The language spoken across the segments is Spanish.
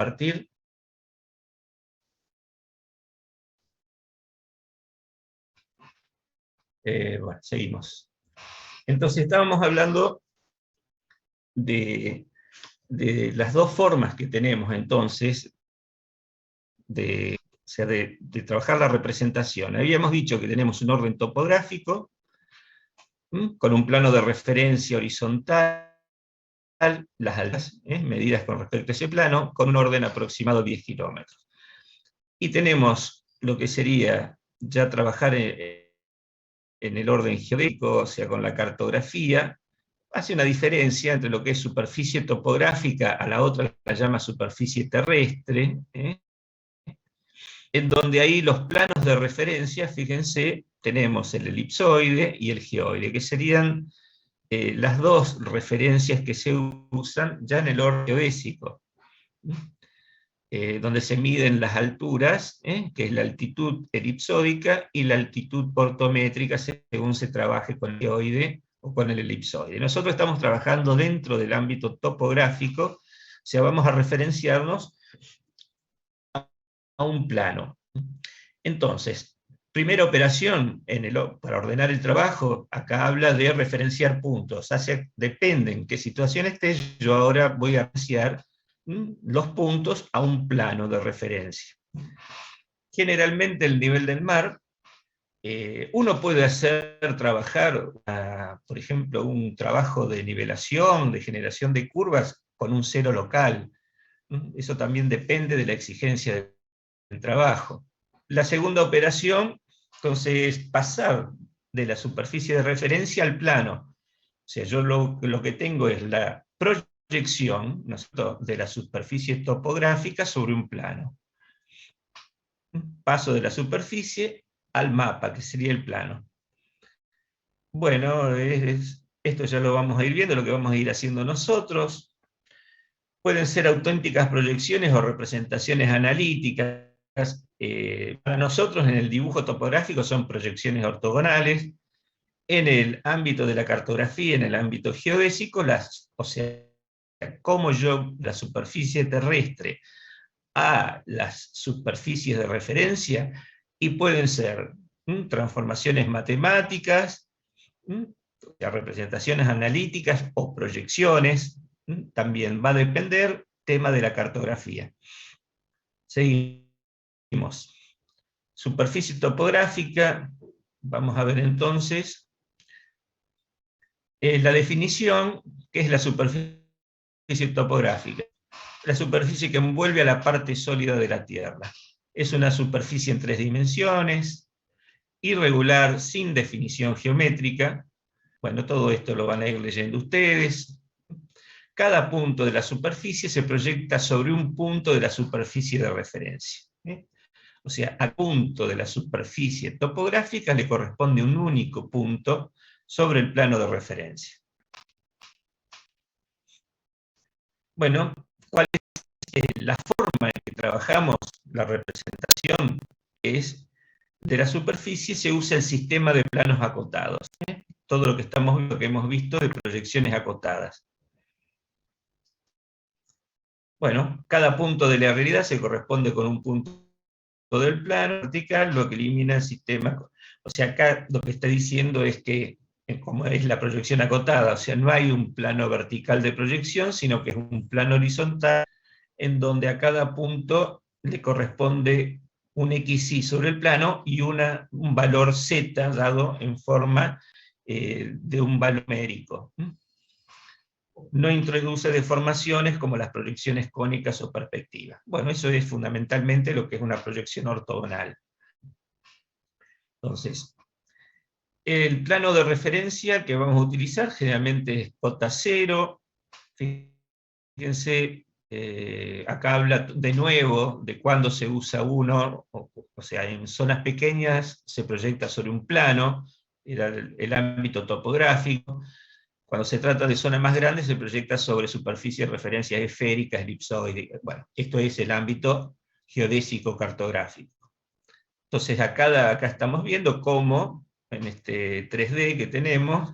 compartir. Bueno, seguimos. Entonces estábamos hablando de las dos formas que tenemos entonces de trabajar la representación. Habíamos dicho que tenemos un orden topográfico, con un plano de referencia horizontal, las alturas, medidas con respecto a ese plano, con un orden aproximado de 10 kilómetros. Y tenemos lo que sería ya trabajar en el orden geodésico, o sea, con la cartografía. Hace una diferencia entre lo que es superficie topográfica, a la otra la llama superficie terrestre, en donde ahí los planos de referencia, fíjense, tenemos el elipsoide y el geoide, que serían las dos referencias que se usan ya en el orden geodésico, donde se miden las alturas, que es la altitud elipsódica y la altitud ortométrica según se trabaje con el geoide o con el elipsoide. Nosotros estamos trabajando dentro del ámbito topográfico, o sea, vamos a referenciarnos a un plano. Entonces, primera operación para ordenar el trabajo, acá habla de referenciar puntos. Depende en qué situación esté, yo ahora voy a referenciar los puntos a un plano de referencia. Generalmente el nivel del mar, uno puede trabajar, por ejemplo, un trabajo de nivelación, de generación de curvas, con un cero local. Eso también depende de la exigencia del trabajo. La segunda operación, entonces, es pasar de la superficie de referencia al plano. O sea, yo lo que tengo es la proyección, ¿no es cierto?, de la superficie topográfica sobre un plano. Paso de la superficie al mapa, que sería el plano. Bueno, esto ya lo vamos a ir viendo, lo que vamos a ir haciendo nosotros. Pueden ser auténticas proyecciones o representaciones analíticas. Para nosotros en el dibujo topográfico son proyecciones ortogonales. En el ámbito de la cartografía, en el ámbito geodésico, o sea, como yo la superficie terrestre a las superficies de referencia, y pueden ser transformaciones matemáticas, representaciones analíticas o proyecciones. También va a depender tema de la cartografía. Seguimos. Superficie topográfica, vamos a ver entonces la definición, que es la superficie topográfica. La superficie que envuelve a la parte sólida de la Tierra. Es una superficie en 3 dimensiones, irregular, sin definición geométrica. Bueno, todo esto lo van a ir leyendo ustedes. Cada punto de la superficie se proyecta sobre un punto de la superficie de referencia. O sea, al punto de la superficie topográfica le corresponde un único punto sobre el plano de referencia. Bueno, ¿cuál es la forma en que trabajamos la representación? Es de la superficie se usa el sistema de planos acotados. Todo lo que hemos visto de proyecciones acotadas. Bueno, cada punto de la realidad se corresponde con un punto del plano vertical, lo que elimina el sistema. O sea, acá lo que está diciendo es que, como es la proyección acotada, o sea, no hay un plano vertical de proyección, sino que es un plano horizontal, en donde a cada punto le corresponde un XY sobre el plano y un valor Z dado en forma de un valor numérico. No introduce deformaciones como las proyecciones cónicas o perspectivas. Bueno, eso es fundamentalmente lo que es una proyección ortogonal. Entonces, el plano de referencia que vamos a utilizar generalmente es J0. Fíjense, acá habla de nuevo de cuándo se usa uno, o sea, en zonas pequeñas se proyecta sobre un plano, era el ámbito topográfico. Cuando se trata de zonas más grandes se proyecta sobre superficies de referencia esféricas, elipsoides. Bueno, esto es el ámbito geodésico cartográfico. Entonces acá estamos viendo cómo, en este 3D que tenemos,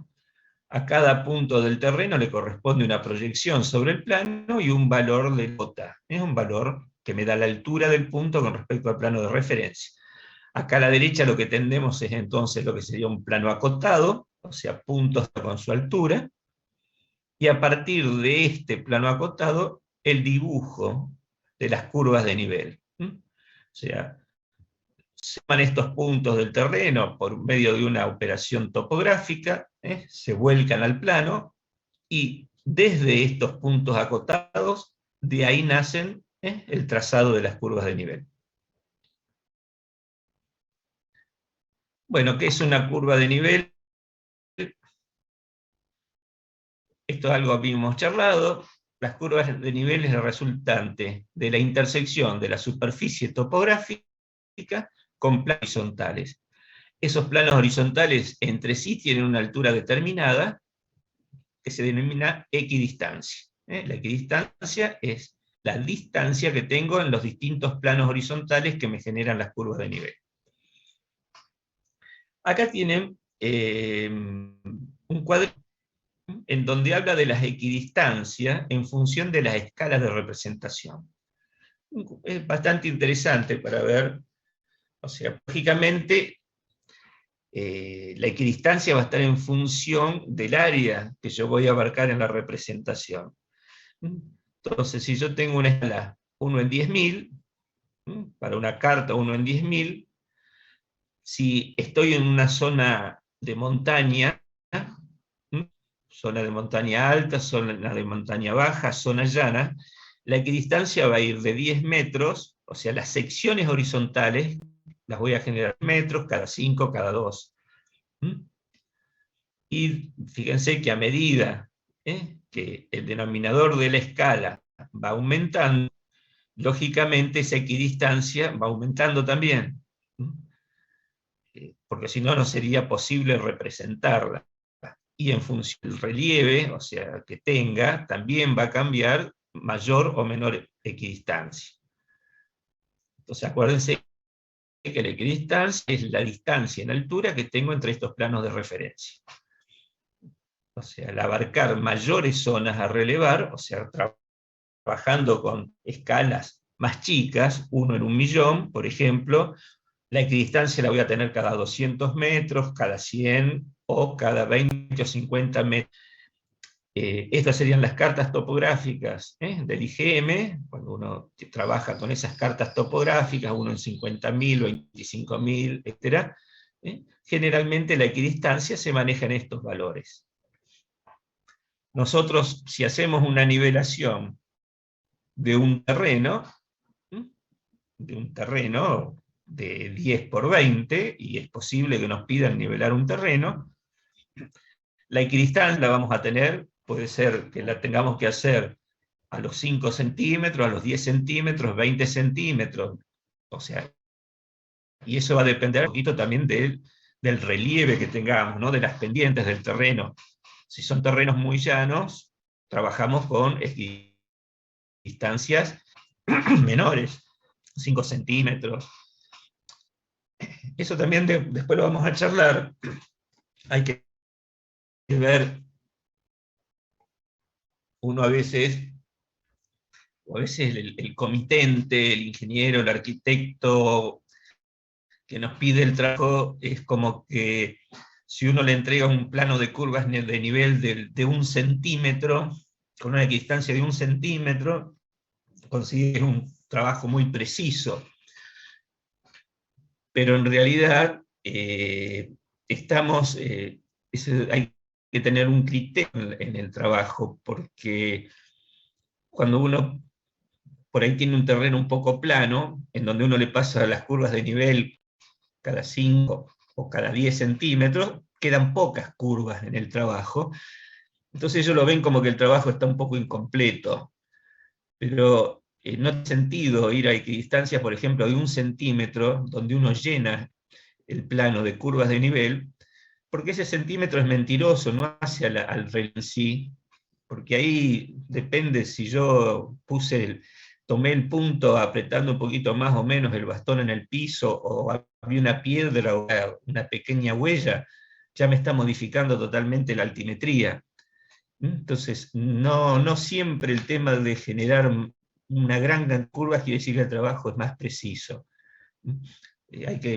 A cada punto del terreno le corresponde una proyección sobre el plano y un valor de cota. Es un valor que me da la altura del punto con respecto al plano de referencia. Acá a la derecha lo que tendemos es entonces lo que sería un plano acotado, o sea, puntos con su altura, y a partir de este plano acotado, el dibujo de las curvas de nivel. O sea, se toman estos puntos del terreno por medio de una operación topográfica, se vuelcan al plano, y desde estos puntos acotados, de ahí nacen el trazado de las curvas de nivel. Bueno, ¿qué es una curva de nivel? Esto es algo que habíamos charlado. Las curvas de nivel es el resultante de la intersección de la superficie topográfica con planos horizontales. Esos planos horizontales entre sí tienen una altura determinada que se denomina equidistancia. La equidistancia es la distancia que tengo en los distintos planos horizontales que me generan las curvas de nivel. Acá tienen un cuadro en donde habla de las equidistancias en función de las escalas de representación. Es bastante interesante para ver, o sea, lógicamente, la equidistancia va a estar en función del área que yo voy a abarcar en la representación. Entonces, si yo tengo una escala 1 en 10.000, para una carta 1 en 10.000, si estoy en una zona de montaña, zona de montaña alta, zona de montaña baja, zona llana, la equidistancia va a ir de 10 metros, o sea, las secciones horizontales las voy a generar metros, cada 5, cada 2. Y fíjense que a medida que el denominador de la escala va aumentando, lógicamente esa equidistancia va aumentando también, porque si no, no sería posible representarla. Y en función del relieve, o sea, que tenga, también va a cambiar mayor o menor equidistancia. Entonces acuérdense que la equidistancia es la distancia en altura que tengo entre estos planos de referencia. O sea, al abarcar mayores zonas a relevar, o sea, trabajando con escalas más chicas, 1 en 1.000.000, por ejemplo, la equidistancia la voy a tener cada 200 metros, cada 100 o cada 20 o 50 metros. Estas serían las cartas topográficas del IGM, cuando uno trabaja con esas cartas topográficas, 1 en 50.000, 25.000, etc. Generalmente la equidistancia se maneja en estos valores. Nosotros, si hacemos una nivelación de un terreno, de 10 por 20, y es posible que nos pidan nivelar un terreno, la equidistancia la vamos a tener, puede ser que la tengamos que hacer a los 5 centímetros, a los 10 centímetros, 20 centímetros, o sea, y eso va a depender un poquito también del relieve que tengamos, ¿no? De las pendientes del terreno. Si son terrenos muy llanos, trabajamos con distancias menores, 5 centímetros. Eso también después lo vamos a charlar. Hay que ver, uno a veces el comitente, el ingeniero, el arquitecto que nos pide el trabajo, es como que si uno le entrega un plano de curvas de nivel de 1 centímetro, con una equidistancia de 1 centímetro, consigue un trabajo muy preciso. Pero en realidad hay que tener un criterio en el trabajo, porque cuando uno por ahí tiene un terreno un poco plano, en donde uno le pasa las curvas de nivel cada 5 o cada 10 centímetros, quedan pocas curvas en el trabajo. Entonces ellos lo ven como que el trabajo está un poco incompleto. Pero no tiene sentido ir a equidistancias, por ejemplo, de 1 centímetro, donde uno llena el plano de curvas de nivel, porque ese centímetro es mentiroso, no hace al relieve en sí, porque ahí depende si yo tomé el punto apretando un poquito más o menos el bastón en el piso, o había una piedra o una pequeña huella, ya me está modificando totalmente la altimetría. Entonces, no siempre el tema de generar una gran cantidad de curvas quiere decir que el trabajo es más preciso.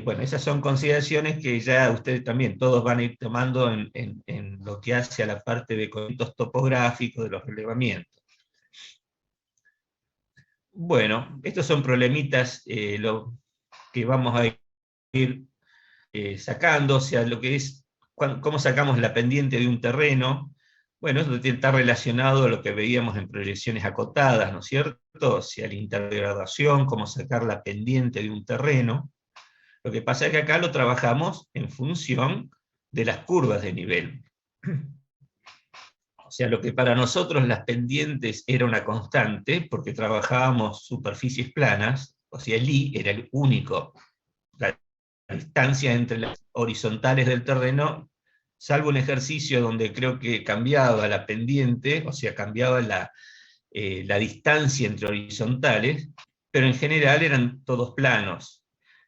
Bueno, esas son consideraciones que ya ustedes también, todos van a ir tomando en lo que hace a la parte de conceptos topográficos, de los relevamientos. Bueno, estos son problemitas que vamos a ir sacando, o sea, lo que es, cómo sacamos la pendiente de un terreno. Bueno, eso está relacionado a lo que veíamos en proyecciones acotadas, ¿no es cierto? O sea, la intergradación, cómo sacar la pendiente de un terreno. Lo que pasa es que acá lo trabajamos en función de las curvas de nivel. O sea, lo que para nosotros las pendientes era una constante, porque trabajábamos superficies planas, o sea, el I era el único, la distancia entre las horizontales del terreno, salvo un ejercicio donde creo que cambiaba la pendiente, o sea, cambiaba la distancia entre horizontales, pero en general eran todos planos.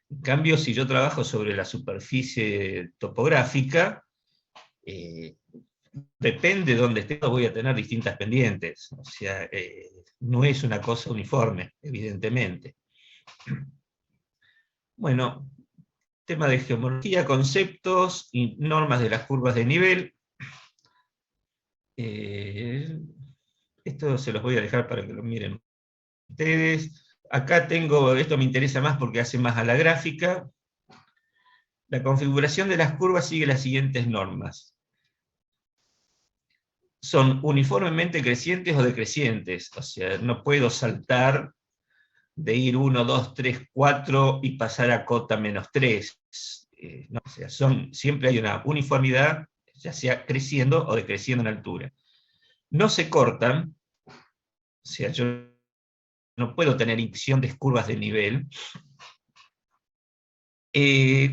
En cambio, si yo trabajo sobre la superficie topográfica, depende de dónde esté, voy a tener distintas pendientes. O sea, no es una cosa uniforme, evidentemente. Bueno, tema de geomorfología, conceptos y normas de las curvas de nivel. Esto se los voy a dejar para que lo miren ustedes. Acá tengo, esto me interesa más porque hace más a la gráfica. La configuración de las curvas sigue las siguientes normas. Son uniformemente crecientes o decrecientes, o sea, no puedo saltar de ir 1, 2, 3, 4 y pasar a cota -3. No, o sea, siempre hay una uniformidad, ya sea creciendo o decreciendo en altura. No se cortan, o sea, yo no puedo tener inyección de curvas de nivel.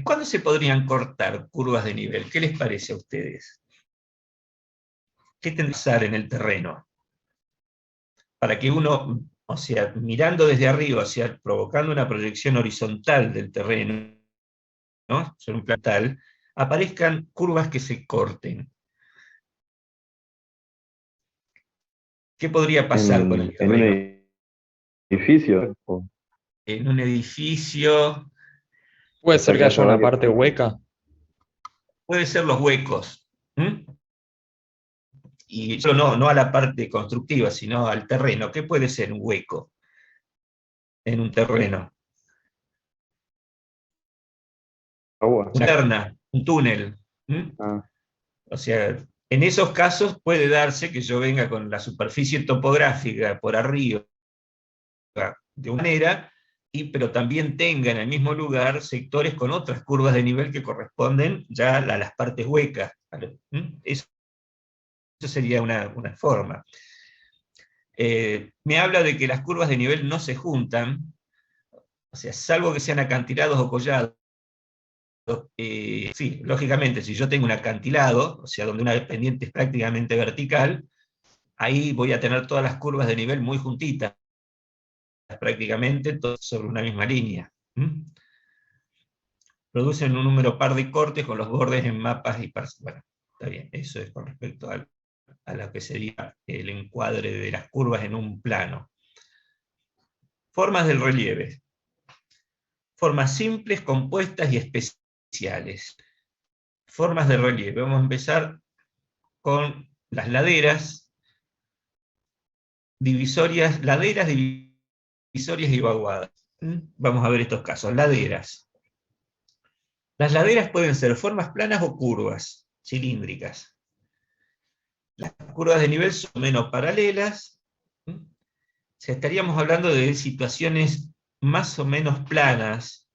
¿Cuándo se podrían cortar curvas de nivel? ¿Qué les parece a ustedes? ¿Qué tendría que pasar en el terreno? Para que uno, o sea, mirando desde arriba, o sea, provocando una proyección horizontal del terreno, ¿no? Sobre un plantal, aparezcan curvas que se corten. ¿Qué podría pasar con el terreno? En un edificio. En un edificio, Puede ser que haya una parte hueca. puede ser los huecos. Y solo no a la parte constructiva, sino al terreno. ¿Qué puede ser un hueco en un terreno? Agua. Una cisterna, un túnel. Ah. O sea, en esos casos puede darse que yo venga con la superficie topográfica por arriba de una manera, pero también tenga en el mismo lugar sectores con otras curvas de nivel que corresponden ya a las partes huecas. Eso sería una forma. Me habla de que las curvas de nivel no se juntan, o sea, salvo que sean acantilados o collados. Sí, lógicamente, si yo tengo un acantilado, o sea, donde una pendiente es prácticamente vertical, ahí voy a tener todas las curvas de nivel muy juntitas, prácticamente todas sobre una misma línea. Producen un número par de cortes con los bordes en mapas y bueno, está bien, eso es con respecto a lo que sería el encuadre de las curvas en un plano. Formas del relieve. Formas simples, compuestas y especiales. Formas de relieve. Vamos a empezar con las laderas, laderas, divisorias y vaguadas. Vamos a ver estos casos. Laderas. Las laderas pueden ser formas planas o curvas, cilíndricas. Las curvas de nivel son menos paralelas. Estaríamos hablando de situaciones más o menos planas.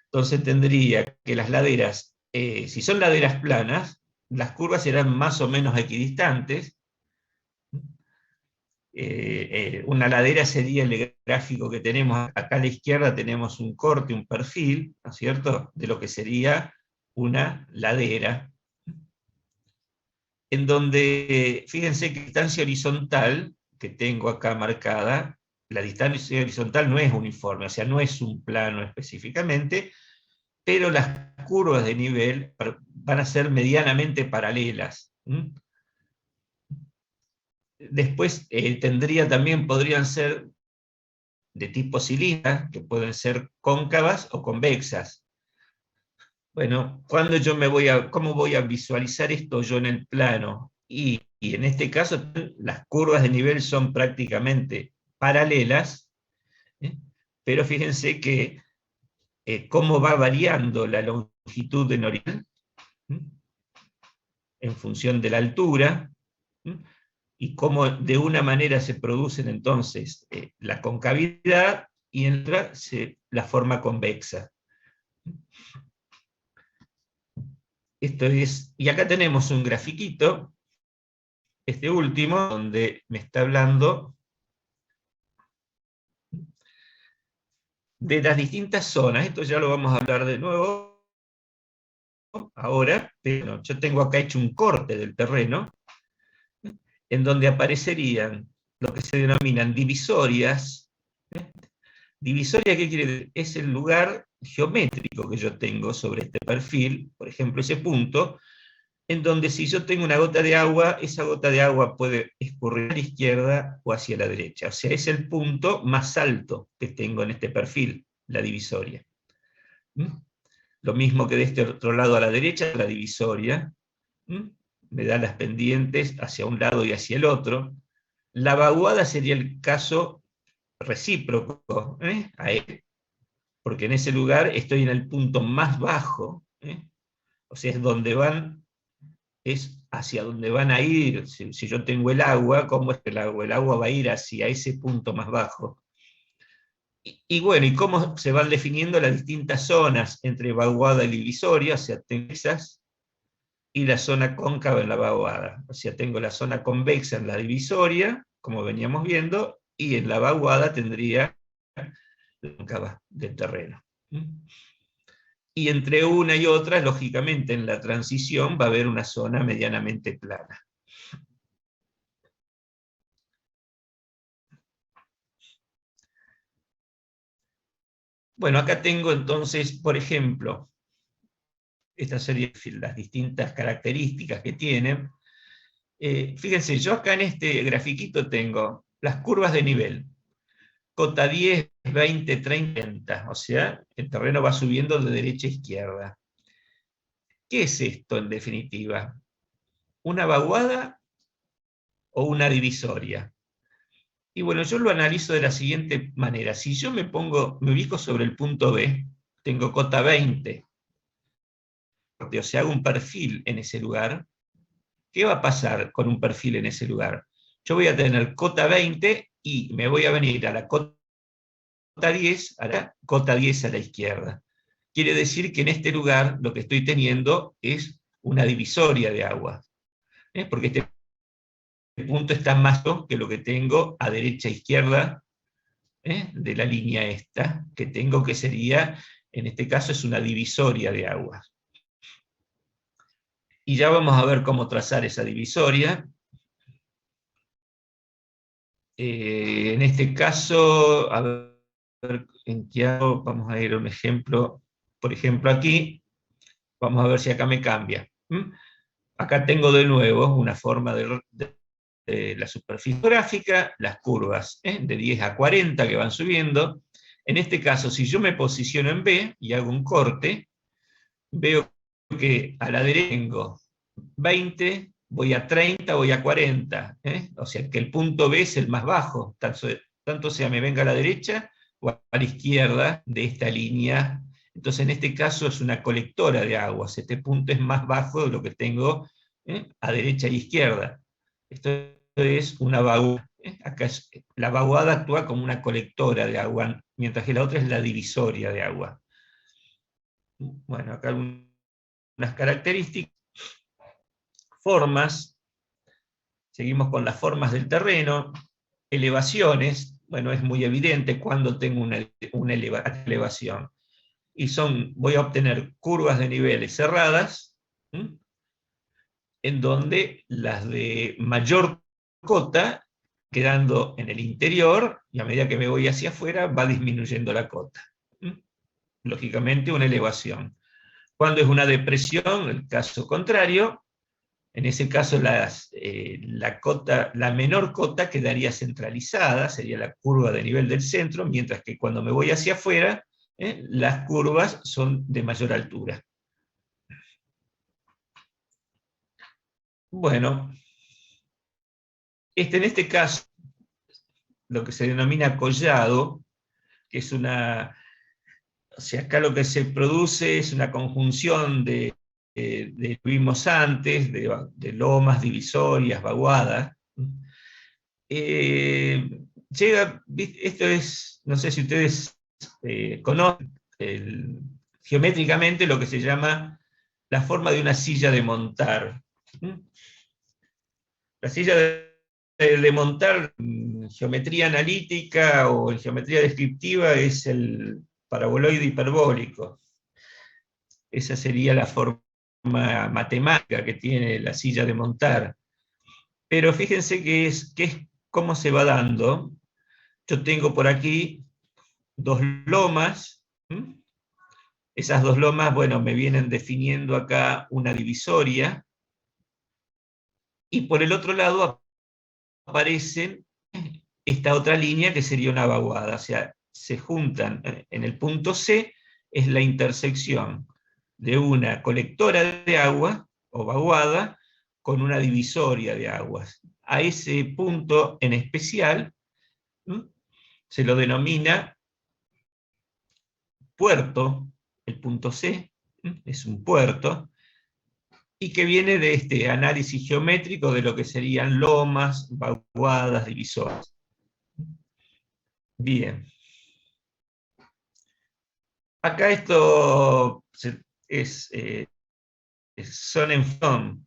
Entonces tendría que las laderas, si son laderas planas, las curvas serán más o menos equidistantes. Una ladera sería el gráfico que tenemos acá a la izquierda, tenemos un corte, un perfil, ¿no es cierto?, de lo que sería una ladera, en donde, fíjense que la distancia horizontal que tengo acá marcada, la distancia horizontal no es uniforme, o sea, no es un plano específicamente, pero las curvas de nivel van a ser medianamente paralelas. Después podrían ser de tipo cilindra, que pueden ser cóncavas o convexas. Bueno, ¿cómo voy a visualizar esto yo en el plano? Y en este caso las curvas de nivel son prácticamente paralelas, pero fíjense que cómo va variando la longitud de horizontal en función de la altura, y cómo de una manera se producen entonces la concavidad y en otra la forma convexa. Y acá tenemos un grafiquito, este último, donde me está hablando de las distintas zonas. Esto ya lo vamos a hablar de nuevo ahora, pero yo tengo acá hecho un corte del terreno, en donde aparecerían lo que se denominan divisorias. Divisoria, ¿qué quiere decir? Es el lugar geométrico que yo tengo sobre este perfil, por ejemplo, ese punto, en donde si yo tengo una gota de agua, esa gota de agua puede escurrir a la izquierda o hacia la derecha. O sea, es el punto más alto que tengo en este perfil, la divisoria. Lo mismo que de este otro lado a la derecha, la divisoria. Me da las pendientes hacia un lado y hacia el otro. La vaguada sería el caso recíproco a él, porque en ese lugar estoy en el punto más bajo, o sea, es hacia donde van a ir. Si yo tengo el agua, ¿cómo es que el agua? El agua va a ir hacia ese punto más bajo. Y bueno, ¿y cómo se van definiendo las distintas zonas entre vaguada y divisoria? O sea, tengo esas, y la zona cóncava en la vaguada. O sea, tengo la zona convexa en la divisoria, como veníamos viendo, y en la vaguada tendría la cóncava del terreno. Y entre una y otra, lógicamente, en la transición va a haber una zona medianamente plana. Bueno, acá tengo entonces, por ejemplo, estas serían las distintas características que tienen. Fíjense, yo acá en este grafiquito tengo las curvas de nivel. Cota 10, 20, 30, o sea, el terreno va subiendo de derecha a izquierda. ¿Qué es esto en definitiva? ¿Una vaguada o una divisoria? Y bueno, yo lo analizo de la siguiente manera. Si yo me ubico sobre el punto B, tengo cota 20, o sea, hago un perfil en ese lugar, ¿qué va a pasar con un perfil en ese lugar? Yo voy a tener cota 20 y me voy a venir a la cota 10, a la cota 10 a la izquierda. Quiere decir que en este lugar lo que estoy teniendo es una divisoria de agua, porque este punto está más alto que lo que tengo a derecha e izquierda de la línea esta, que tengo, que sería, en este caso es una divisoria de aguas. Y ya vamos a ver cómo trazar esa divisoria. En este caso, a ver en qué hago, vamos a ir a un ejemplo. Por ejemplo, aquí, vamos a ver si acá me cambia. Acá tengo de nuevo una forma de la superficie gráfica, las curvas de 10 a 40 que van subiendo. En este caso, si yo me posiciono en B y hago un corte, veo que a la derecha tengo 20, voy a 30, voy a 40. O sea que el punto B es el más bajo, tanto sea me venga a la derecha o a la izquierda de esta línea. Entonces en este caso es una colectora de aguas. Este punto es más bajo de lo que tengo a derecha e izquierda. Esto es una vaguada. Acá la vaguada actúa como una colectora de agua, mientras que la otra es la divisoria de agua. Bueno, acá algunas características. Formas. Seguimos con las formas del terreno. Elevaciones. Bueno, es muy evidente cuando tengo una elevación. Y voy a obtener curvas de niveles cerradas, en donde las de mayor cota, quedando en el interior, y a medida que me voy hacia afuera, va disminuyendo la cota. lógicamente una elevación. Cuando es una depresión, el caso contrario, en ese caso la menor cota quedaría centralizada, sería la curva de nivel del centro, mientras que cuando me voy hacia afuera, las curvas son de mayor altura. Bueno, en este caso, lo que se denomina collado, que es una... O sea, acá lo que se produce es una conjunción de vimos antes, de lomas, divisorias, vaguadas. Esto es, no sé si ustedes conocen geométricamente lo que se llama la forma de una silla de montar. La silla de montar en geometría analítica o en geometría descriptiva es el paraboloide hiperbólico. Esa sería la forma matemática que tiene la silla de montar. Pero fíjense que es cómo se va dando. Yo tengo por aquí dos lomas. Esas dos lomas, bueno, me vienen definiendo acá una divisoria. Y por el otro lado aparece esta otra línea que sería una vaguada. O sea, se juntan en el punto C, es la intersección de una colectora de agua, o vaguada, con una divisoria de aguas. A ese punto en especial se lo denomina puerto, el punto C, es un puerto, y que viene de este análisis geométrico de lo que serían lomas, vaguadas, divisorias. Bien. Acá esto son en función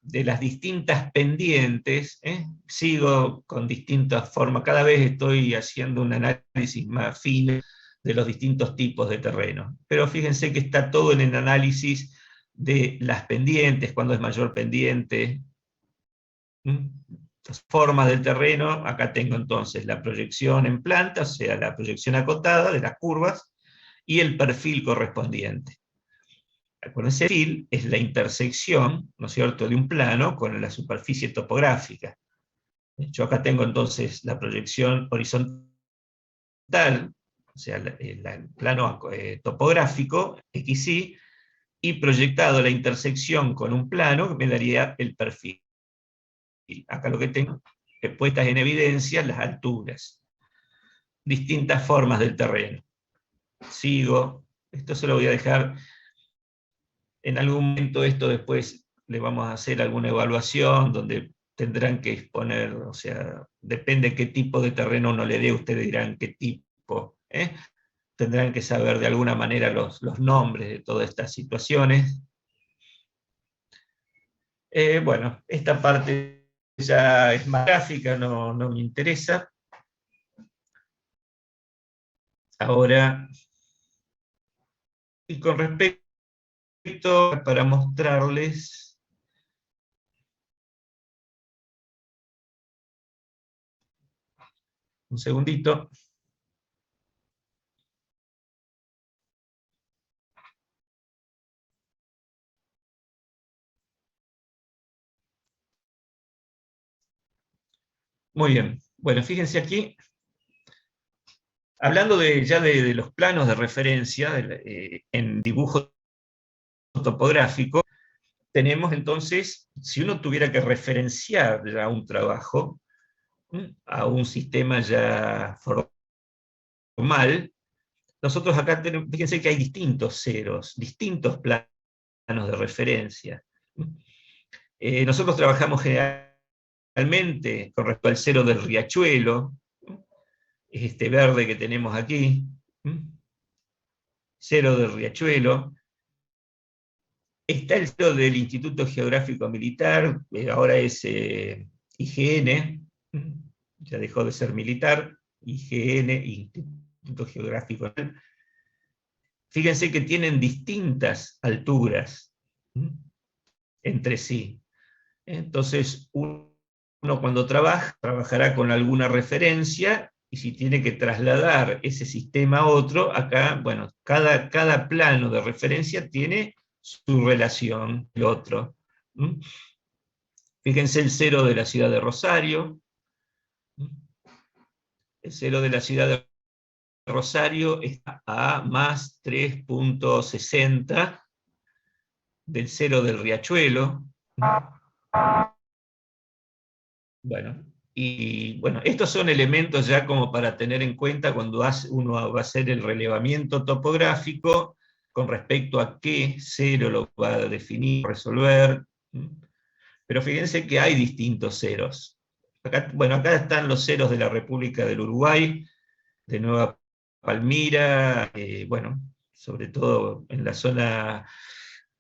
de las distintas pendientes, sigo con distintas formas, cada vez estoy haciendo un análisis más fino de los distintos tipos de terreno. Pero fíjense que está todo en el análisis de las pendientes, cuando es mayor pendiente, las formas del terreno. Acá tengo entonces la proyección en planta, o sea, la proyección acotada de las curvas, y el perfil correspondiente. Acuérdense, el perfil es la intersección, ¿no es cierto?, de un plano con la superficie topográfica. Yo acá tengo entonces la proyección horizontal, o sea, el plano topográfico, XY, y proyectado la intersección con un plano, me daría el perfil. Y acá lo que tengo es puestas en evidencia las alturas, distintas formas del terreno. Sigo, esto se lo voy a dejar, en algún momento esto después le vamos a hacer alguna evaluación donde tendrán que exponer, o sea, depende qué tipo de terreno uno le dé, ustedes dirán qué tipo, tendrán que saber de alguna manera los nombres de todas estas situaciones. Bueno, esta parte ya es más gráfica, no me interesa. Ahora, y con respecto, para mostrarles, un segundito. Muy bien, bueno, fíjense aquí, hablando ya de los planos de referencia en dibujo topográfico, tenemos entonces, si uno tuviera que referenciar ya un trabajo, a un sistema ya formal, nosotros acá tenemos, fíjense que hay distintos ceros, distintos planos de referencia. Nosotros trabajamos generalmente con respecto al cero del riachuelo, es este verde que tenemos aquí, cero del riachuelo. Está el cero del Instituto Geográfico Militar, ahora es IGN, ya dejó de ser militar, IGN, Instituto Geográfico. Fíjense que tienen distintas alturas entre sí. Entonces, uno cuando trabajará con alguna referencia y si tiene que trasladar ese sistema a otro, acá, bueno, cada plano de referencia tiene su relación, el otro. Fíjense el 0 de la ciudad de Rosario. El 0 de la ciudad de Rosario está a más 3.60 del 0 del Riachuelo. Bueno, y bueno, estos son elementos ya como para tener en cuenta cuando uno va a hacer el relevamiento topográfico con respecto a qué 0 lo va a definir, resolver. Pero fíjense que hay distintos ceros. Acá, bueno, acá están los ceros de la República del Uruguay, de Nueva Palmira, bueno, sobre todo en la zona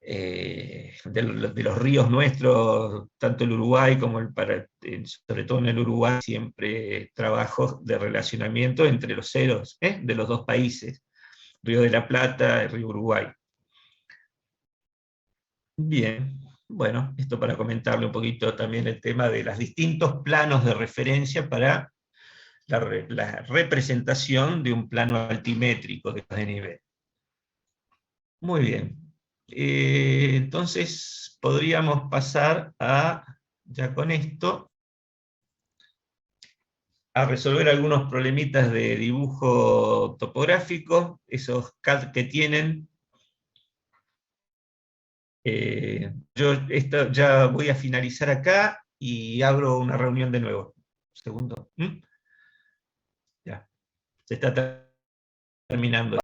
de los ríos nuestros, tanto el Uruguay como sobre todo en el Uruguay, siempre trabajos de relacionamiento entre los ceros de los dos países, Río de la Plata y Río Uruguay. Bien, bueno, esto para comentarle un poquito también el tema de los distintos planos de referencia para la representación de un plano altimétrico de nivel. Muy bien. Entonces podríamos pasar ya con esto, a resolver algunos problemitas de dibujo topográfico, esos CAD que tienen. Yo ya voy a finalizar acá y abro una reunión de nuevo. Un segundo. Ya, se está terminando.